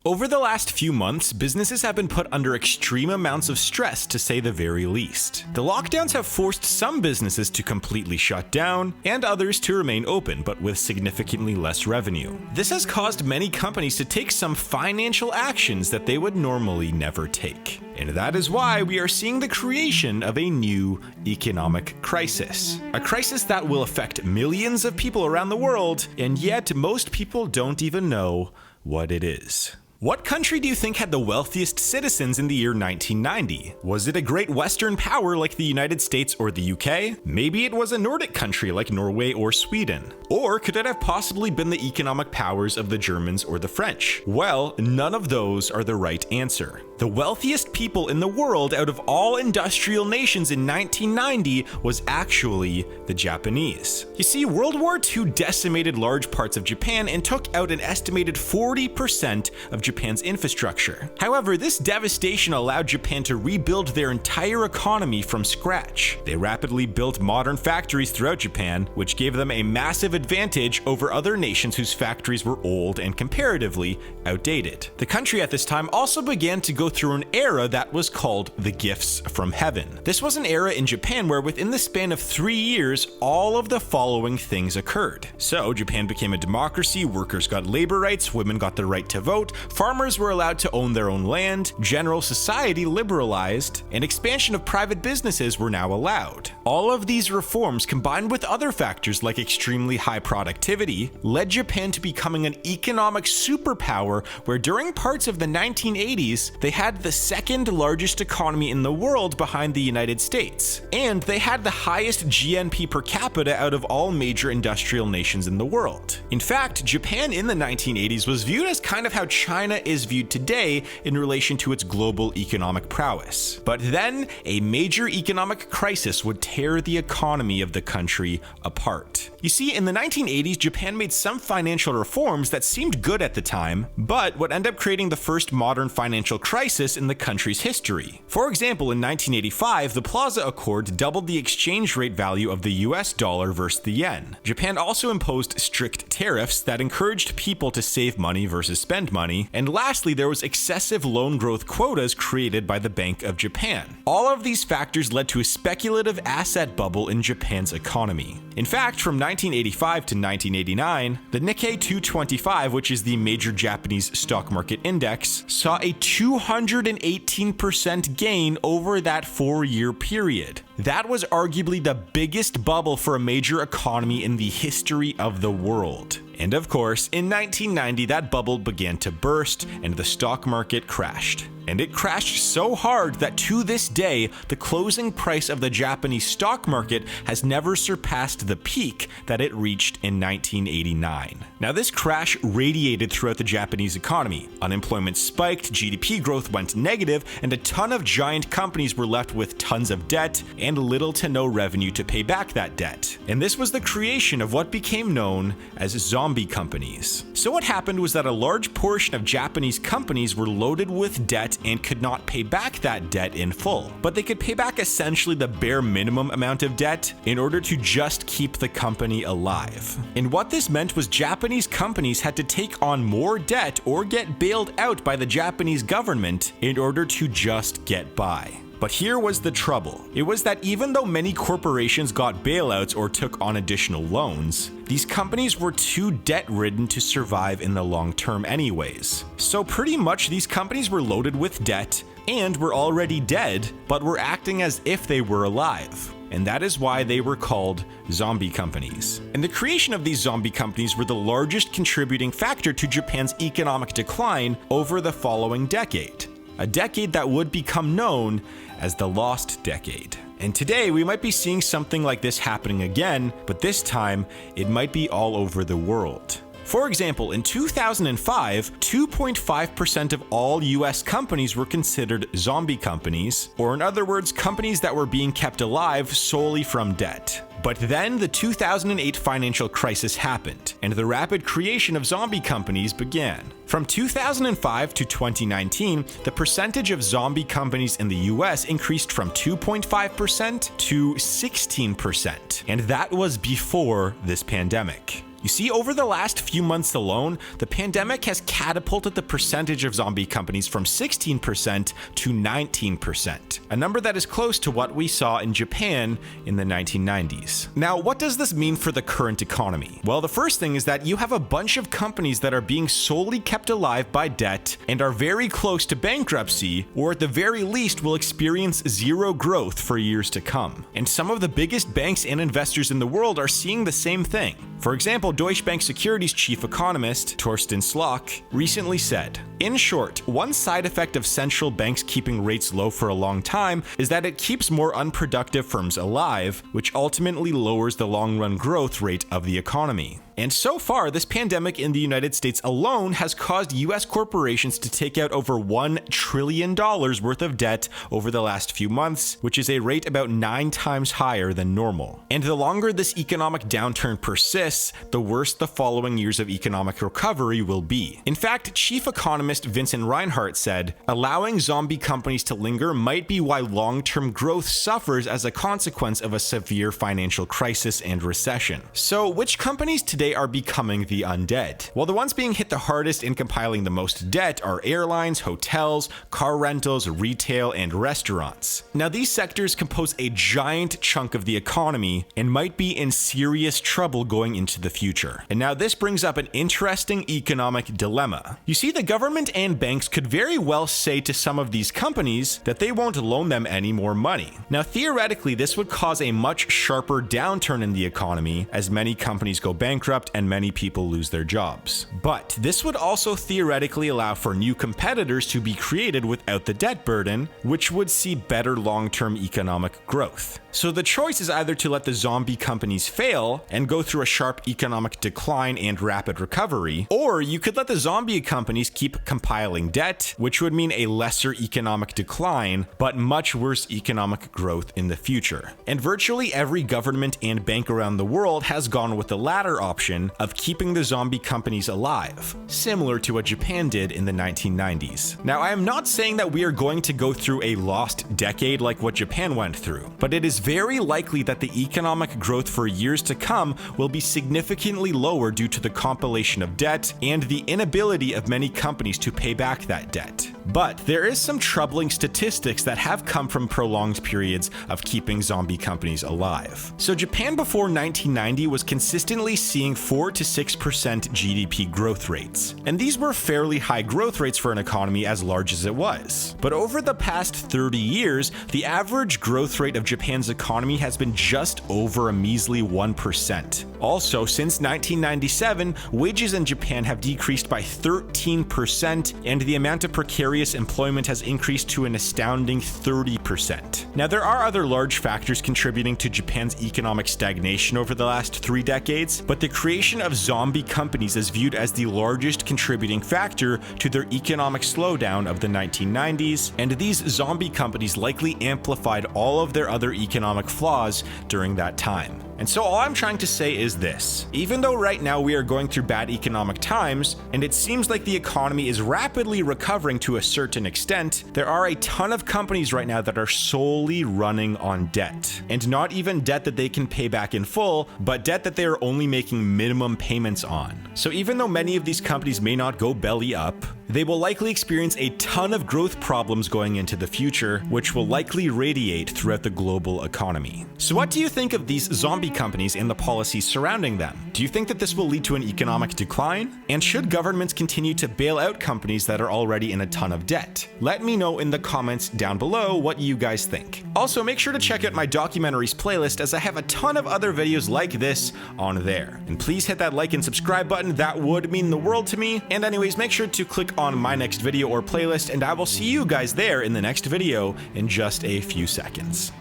Over the last few months, businesses have been put under extreme amounts of stress, to say the very least. The lockdowns have forced some businesses to completely shut down, and others to remain open, but with significantly less revenue. This has caused many companies to take some financial actions that they would normally never take. And that is why we are seeing the creation of a new economic crisis. A crisis that will affect millions of people around the world, and yet most people don't even know what it is. What country do you think had the wealthiest citizens in the year 1990? Was it a great Western power like the United States or the UK? Maybe it was a Nordic country like Norway or Sweden. Or could it have possibly been the economic powers of the Germans or the French? Well, none of those are the right answer. The wealthiest people in the world out of all industrial nations in 1990 was actually the Japanese. You see, World War II decimated large parts of Japan and took out an estimated 40% of Japan's infrastructure. However, this devastation allowed Japan to rebuild their entire economy from scratch. They rapidly built modern factories throughout Japan, which gave them a massive advantage over other nations whose factories were old and comparatively outdated. The country at this time also began to go through an era that was called the gifts from heaven. This was an era in Japan where within the span of 3 years, all of the following things occurred. So Japan became a democracy, workers got labor rights, women got the right to vote, farmers were allowed to own their own land, general society liberalized, and expansion of private businesses were now allowed. All of these reforms, combined with other factors like extremely high productivity, led Japan to becoming an economic superpower where during parts of the 1980s, they had the second largest economy in the world behind the United States. And they had the highest GNP per capita out of all major industrial nations in the world. In fact, Japan in the 1980s was viewed as kind of how China is viewed today in relation to its global economic prowess. But then, a major economic crisis would tear the economy of the country apart. You see, in the 1980s, Japan made some financial reforms that seemed good at the time, but would end up creating the first modern financial crisis in the country's history. For example, in 1985, the Plaza Accord doubled the exchange rate value of the US dollar versus the yen. Japan also imposed strict tariffs that encouraged people to save money versus spend money. And lastly, there was excessive loan growth quotas created by the Bank of Japan. All of these factors led to a speculative asset bubble in Japan's economy. In fact, from 1985 to 1989, the Nikkei 225, which is the major Japanese stock market index, saw a 218% gain over that 4-year period. That was arguably the biggest bubble for a major economy in the history of the world. And of course, in 1990, that bubble began to burst and the stock market crashed. And it crashed so hard that to this day, the closing price of the Japanese stock market has never surpassed the peak that it reached in 1989. Now, this crash radiated throughout the Japanese economy. Unemployment spiked, GDP growth went negative, and a ton of giant companies were left with tons of debt and little to no revenue to pay back that debt. And this was the creation of what became known as zombie companies. So what happened was that a large portion of Japanese companies were loaded with debt and could not pay back that debt in full. But they could pay back essentially the bare minimum amount of debt in order to just keep the company alive. And what this meant was Japanese companies had to take on more debt or get bailed out by the Japanese government in order to just get by. But here was the trouble. It was that even though many corporations got bailouts or took on additional loans, these companies were too debt-ridden to survive in the long term anyways. So pretty much these companies were loaded with debt and were already dead, but were acting as if they were alive. And that is why they were called zombie companies. And the creation of these zombie companies were the largest contributing factor to Japan's economic decline over the following decade. A decade that would become known as the Lost Decade. And today we might be seeing something like this happening again, but this time it might be all over the world. For example, in 2005, 2.5% of all US companies were considered zombie companies, or in other words, companies that were being kept alive solely from debt. But then the 2008 financial crisis happened, and the rapid creation of zombie companies began. From 2005 to 2019, the percentage of zombie companies in the US increased from 2.5% to 16%, and that was before this pandemic. You see, over the last few months alone, the pandemic has catapulted the percentage of zombie companies from 16% to 19%, a number that is close to what we saw in Japan in the 1990s. Now, what does this mean for the current economy? Well, the first thing is that you have a bunch of companies that are being solely kept alive by debt and are very close to bankruptcy, or at the very least will experience zero growth for years to come. And some of the biggest banks and investors in the world are seeing the same thing. For example, Deutsche Bank Securities chief economist Thorsten Slock recently said, "In short, one side effect of central banks keeping rates low for a long time is that it keeps more unproductive firms alive, which ultimately lowers the long-run growth rate of the economy." And so far, this pandemic in the United States alone has caused US corporations to take out over $1 trillion worth of debt over the last few months, which is a rate about 9 times higher than normal. And the longer this economic downturn persists, the worse the following years of economic recovery will be. In fact, chief economist Vincent Reinhart said, "Allowing zombie companies to linger might be why long-term growth suffers as a consequence of a severe financial crisis and recession." So, which companies today are becoming the undead? Well, the ones being hit the hardest and compiling the most debt are airlines, hotels, car rentals, retail, and restaurants. Now, these sectors compose a giant chunk of the economy and might be in serious trouble going into the future. And now this brings up an interesting economic dilemma. You see, the government and banks could very well say to some of these companies that they won't loan them any more money. Now, theoretically, this would cause a much sharper downturn in the economy as many companies go bankrupt and many people lose their jobs. But this would also theoretically allow for new competitors to be created without the debt burden, which would see better long-term economic growth. So the choice is either to let the zombie companies fail and go through a sharp economic decline and rapid recovery, or you could let the zombie companies keep compiling debt, which would mean a lesser economic decline, but much worse economic growth in the future. And virtually every government and bank around the world has gone with the latter option of keeping the zombie companies alive, similar to what Japan did in the 1990s. Now, I am not saying that we are going to go through a lost decade like what Japan went through, but it is very likely that the economic growth for years to come will be significantly lower due to the compilation of debt and the inability of many companies to pay back that debt. But there is some troubling statistics that have come from prolonged periods of keeping zombie companies alive. So Japan before 1990 was consistently seeing 4 to 6% GDP growth rates. And these were fairly high growth rates for an economy as large as it was. But over the past 30 years, the average growth rate of Japan's economy has been just over a measly 1%. Also, since 1997, wages in Japan have decreased by 13%, and the amount of precarious employment has increased to an astounding 30%. Now, there are other large factors contributing to Japan's economic stagnation over the last 3 decades, but the creation of zombie companies is viewed as the largest contributing factor to their economic slowdown of the 1990s, and these zombie companies likely amplified all of their other economic flaws during that time. And so all I'm trying to say is this: even though right now we are going through bad economic times, and it seems like the economy is rapidly recovering to a certain extent, there are a ton of companies right now that are solely running on debt. And not even debt that they can pay back in full, but debt that they are only making minimum payments on. So even though many of these companies may not go belly up, they will likely experience a ton of growth problems going into the future, which will likely radiate throughout the global economy. So what do you think of these zombie companies and the policies surrounding them? Do you think that this will lead to an economic decline? And should governments continue to bail out companies that are already in a ton of debt? Let me know in the comments down below what you guys think. Also, make sure to check out my documentaries playlist, as I have a ton of other videos like this on there. And please hit that like and subscribe button, that would mean the world to me. And anyways, make sure to click on my next video or playlist, and I will see you guys there in the next video in just a few seconds.